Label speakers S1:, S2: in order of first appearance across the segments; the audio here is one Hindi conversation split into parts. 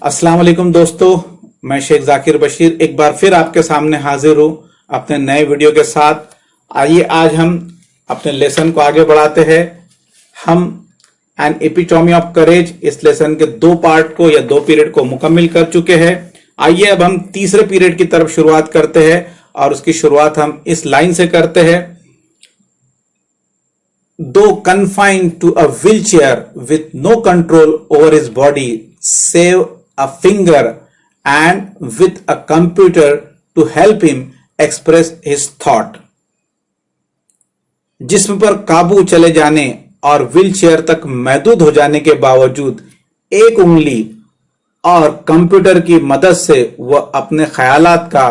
S1: अस्सलाम वालेकुम दोस्तों, मैं शेख जाकिर बशीर एक बार फिर आपके सामने हाजिर हूँ अपने नए वीडियो के साथ। आइए आज हम अपने लेसन को आगे बढ़ाते हैं। हम एन एपिटोमी ऑफ करेज इस लेसन के दो पार्ट को या दो पीरियड को मुकम्मिल कर चुके हैं। आइए अब हम तीसरे पीरियड की तरफ शुरुआत करते हैं और उसकी शुरुआत हम इस लाइन से करते हैं। Though confined to a wheelchair with no control over his body save a finger and with a computer to help him express his thought, जिस्म पर काबू चले जाने और व्हीलचेयर तक महदूद हो जाने के बावजूद एक उंगली और कंप्यूटर की मदद से वह अपने ख्यालात का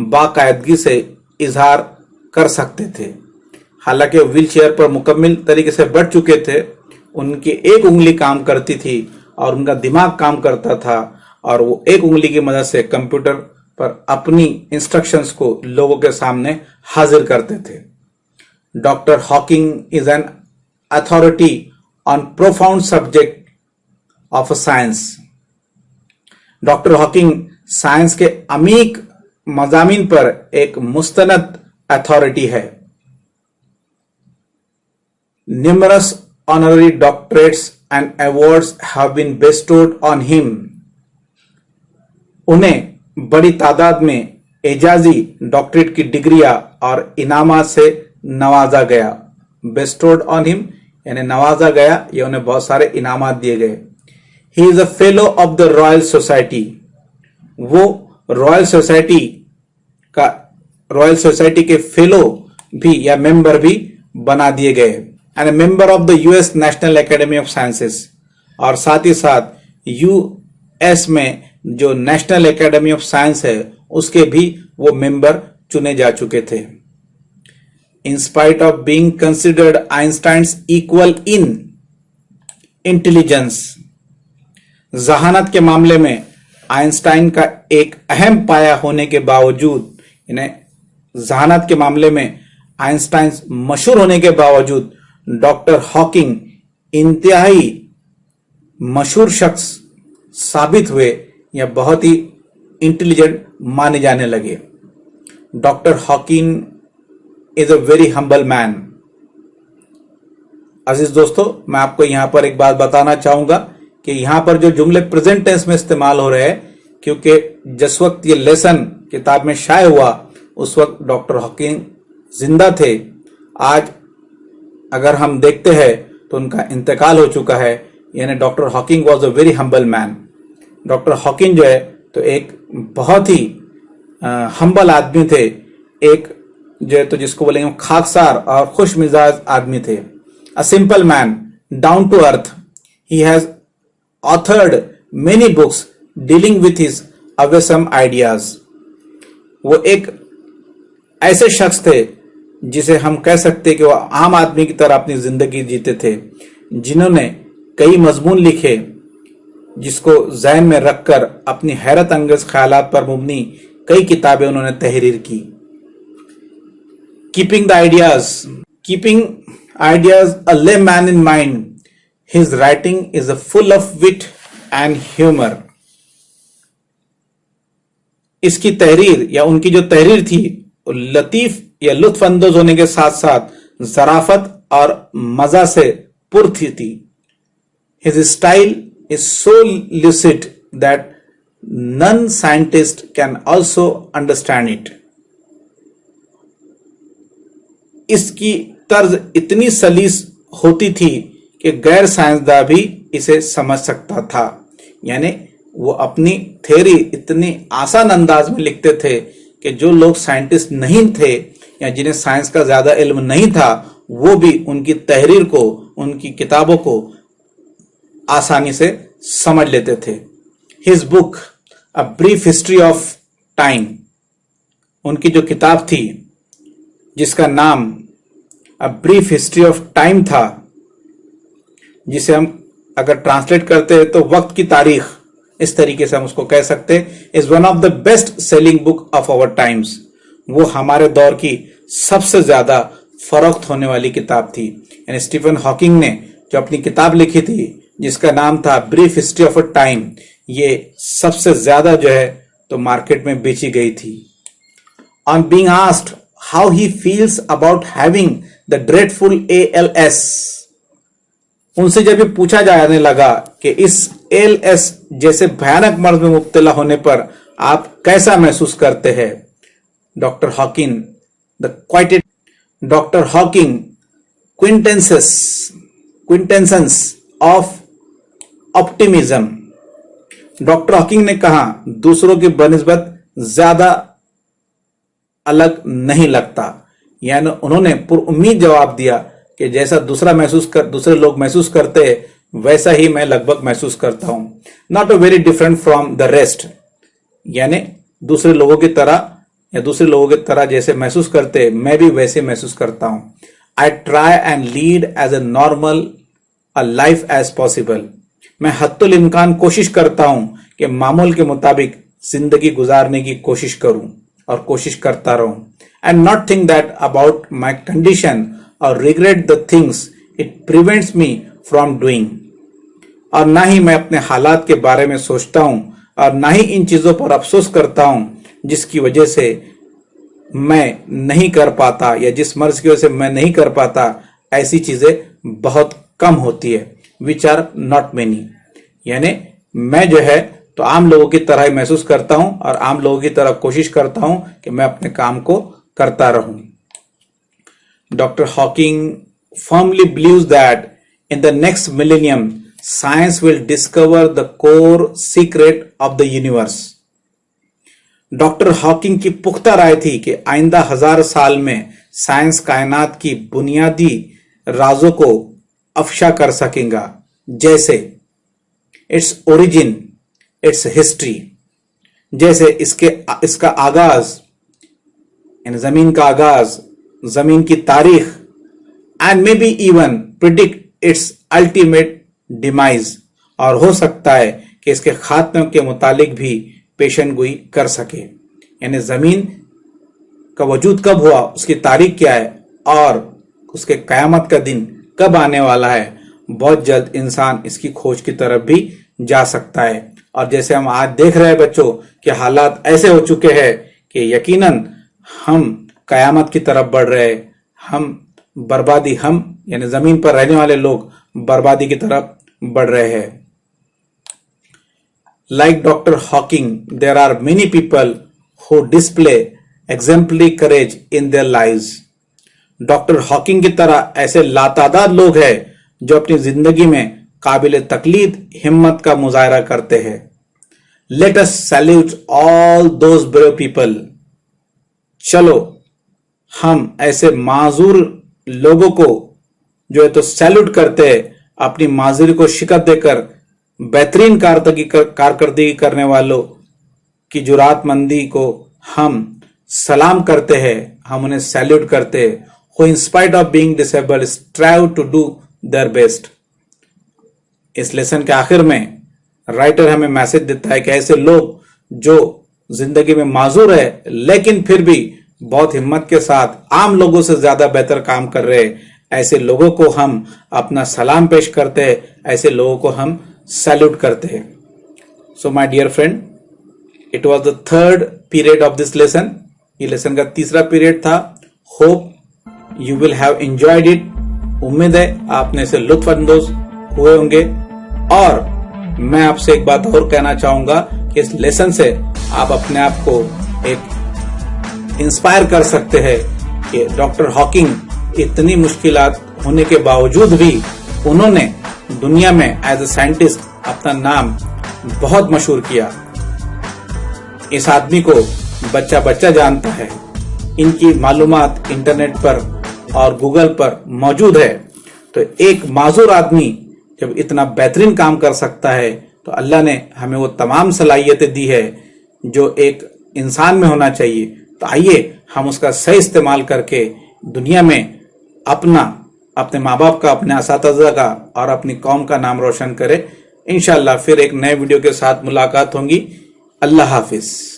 S1: बाकायदगी से इजहार कर सकते थे। हालांकि वो व्हील चेयर पर मुकम्मल तरीके से बैठ चुके थे, उनकी एक उंगली काम करती थी और उनका दिमाग काम करता था और वो एक उंगली की मदद से कंप्यूटर पर अपनी इंस्ट्रक्शंस को लोगों के सामने हाजिर करते थे। Doctor Hawking is an authority on profound subject of science. Doctor Hawking science के अमीक मजामीन पर एक मुस्तनद अथॉरिटी है। Numerous honorary doctorates and awards have been bestowed on him. उन्हें बड़ी तादाद में एजाजी डॉक्टरेट की डिग्रियां और इनामात से नवाजा गया। Bestowed on him यानी नवाजा गया या उन्हें बहुत सारे इनामात दिए गए। He is a fellow of the Royal Society. वो रॉयल सोसाइटी के फेलो भी या मेंबर भी बना दिए गए। And member of the US national academy of sciences, और साथ ही साथ यूएस में जो नेशनल एकेडमी ऑफ साइंस है उसके भी वो मेंबर चुने जा चुके थे। In spite of being considered Einstein's equal in intelligence, जहानत के मामले में आइंस्टाइन का एक अहम पाया होने के बावजूद, इन्हें जहानत के मामले में आइंस्टाइन मशहूर होने के बावजूद डॉक्टर हॉकिंग इंतहाई मशहूर शख्स साबित हुए या बहुत ही इंटेलिजेंट माने जाने लगे। Doctor Hawking is a very humble man. अजीज दोस्तों, मैं आपको यहां पर एक बात बताना चाहूंगा कि यहां पर जो जुमले प्रेजेंट टेंस में इस्तेमाल हो रहे हैं, क्योंकि जिस वक्त ये लेसन किताब में शाये हुआ उस वक्त डॉक्टर हॉकिंग जिंदा थे। आज अगर हम देखते हैं तो उनका इंतकाल हो चुका है, यानी doctor Hawking was a very humble man. Doctor Hawking जो है तो एक बहुत ही हम्बल आदमी थे, एक जो है तो जिसको बोलेंगे खाकसार और खुश मिजाज आदमी थे। A simple man, down to earth. He has authored many books dealing with his awesome ideas. वो एक ऐसे शख्स थे जिसे हम कह सकते कि वो आम आदमी की तरह अपनी जिंदगी जीते थे, जिन्होंने कई मजमून लिखे जिसको जहन में रखकर अपनी हैरत अंगेज ख्यालात पर मुबनी कई किताबें उन्होंने तहरीर की। Keeping ideas a layman in mind, his writing is full of wit and humour. इसकी तहरीर या उनकी जो तहरीर थी लतीफ या लुत्फ अंदोज होने के साथ साथ जराफत और मजा से पुर थी। His style is so lucid that non scientist can also understand it. इसकी तर्ज इतनी सलीस होती थी कि गैर साइंसदान भी इसे समझ सकता था। यानी वो अपनी थ्योरी इतनी आसान अंदाज में लिखते थे कि जो लोग साइंटिस्ट नहीं थे या जिन्हें साइंस का ज्यादा इल्म नहीं था, वो भी उनकी तहरीर को, उनकी किताबों को आसानी से समझ लेते थे। His book a brief history of time, उनकी जो किताब थी जिसका नाम a brief history of time था, जिसे हम अगर ट्रांसलेट करते हैं तो वक्त की तारीख, इस तरीके से हम उसको कह सकते, is one of the best selling book of our times. वो हमारे दौर की सबसे ज्यादा फरोख्त होने वाली किताब थी। यानी स्टीफन हॉकिंग ने जो अपनी किताब लिखी थी जिसका नाम था brief history of a time, ये सबसे ज्यादा जो है तो मार्केट में बेची गई थी। On being asked how he feels about having the dreadful ALS, उनसे जब ये पूछा जाने लगा कि इस ALS जैसे भयानक मर्ज में मुब्तला होने पर आप कैसा महसूस करते हैं, doctor Hawking quintessence of optimism, doctor Hawking ने कहा दूसरों की बनिस्बत ज्यादा अलग नहीं लगता, यानी उन्होंने पुरुम्मीद जवाब दिया कि जैसा दूसरे लोग महसूस करते हैं वैसा ही मैं लगभग महसूस करता हूं। Not a very different from the rest, यानी दूसरे लोगों की तरह जैसे महसूस करते मैं भी वैसे महसूस करता हूं। I try and lead as a normal a life as possible, मैं हत्तुल इम्कान कोशिश करता हूं कि मामूल के मुताबिक जिंदगी गुजारने की कोशिश करूं और कोशिश करता रहूं। And not think that about my condition और regret the things it prevents me from doing, और ना ही मैं अपने हालात के बारे में सोचता हूं और ना ही इन चीजों पर अफसोस करता हूं जिसकी वजह से मैं नहीं कर पाता या जिस मर्ज की वजह से मैं नहीं कर पाता। ऐसी चीजें बहुत कम होती है, विच आर नॉट मेनी, यानी मैं जो है तो आम लोगों की तरह ही महसूस करता हूं और आम लोगों की तरह कोशिश करता हूं कि मैं अपने काम को करता रहूं। Doctor Hawking firmly believes that in the next millennium science will discover the core secret of the universe. Doctor Hawking की पुख्ता राय थी कि आइंदा 1000 साल में साइंस कायनात की बुनियादी राजों को अफशा कर सकेगा, जैसे इट्स ओरिजिन, इट्स हिस्ट्री, जैसे इसका आगाज, जमीन का आगाज, जमीन की तारीख, and may be even predict it's ultimate demise, और हो सकता है कि इसके खात्मे के मुतालिक भी पेशन गोई कर सके, यानी जमीन का वजूद कब हुआ, उसकी तारीख क्या है और उसके कयामत का दिन कब आने वाला है। बहुत जल्द इंसान इसकी खोज की तरफ भी जा सकता है। और जैसे हम आज देख रहे हैं बच्चों कि हालात ऐसे हो चुके हैं कि यकीनन हम कयामत की तरफ बढ़ रहे हैं, हम यानी जमीन पर रहने वाले लोग बर्बादी की तरफ बढ़ रहे हैं। Like Dr. Hawking, there are many people who display exemplary courage in their lives. Doctor Hawking की तरह ऐसे लातादाद लोग हैं जो अपनी जिंदगी में काबिल तकलीद हिम्मत का मुजाहरा करते हैं। Let us salute all those brave people. चलो हम ऐसे माजूर लोगों को जो है तो सैल्यूट करते हैं, अपनी माजूरी को शिकत देकर बेहतरीन कारकर्दगी करने वालों की जुरातमंदी को हम सलाम करते हैं, हम उन्हें सैल्यूट करते हैं। Who in spite of being disabled strive to do their best. इस लेसन के आखिर में राइटर हमें मैसेज देता है कि ऐसे लोग जो जिंदगी में माजूर है लेकिन फिर भी बहुत हिम्मत के साथ आम लोगों से ज्यादा बेहतर काम कर रहे हैं, ऐसे लोगों को हम अपना सलाम पेश करते हैं, ऐसे लोगों को हम सैल्यूट करते हैं। So my dear friend, it was the third period of this lesson. ये लेसन का तीसरा पीरियड था। Hope you will have enjoyed it. उम्मीद है आपने इसे लुत्फ अंदोज हुए होंगे। और मैं आपसे एक बात और कहना चाहूंगा कि इस लेसन से आप अपने आप को एक इंस्पायर कर सकते हैं कि डॉक्टर हॉकिंग इतनी मुश्किलात होने के बावजूद भी उन्होंने दुनिया में एज ए साइंटिस्ट अपना नाम बहुत मशहूर किया। इस आदमी को बच्चा बच्चा जानता है, इनकी मालूमात इंटरनेट पर और गूगल पर मौजूद है। तो एक माजूर आदमी जब इतना बेहतरीन काम कर सकता है तो अल्लाह ने हमें वो तमाम सलाहियतें दी है जो एक इंसान में होना चाहिए। तो आइए हम उसका सही इस्तेमाल करके दुनिया में अपने माँ बाप का, अपने असातिज़ा का और अपनी कौम का नाम रोशन करें। इंशाअल्लाह फिर एक नए वीडियो के साथ मुलाकात होगी। अल्लाह हाफिज।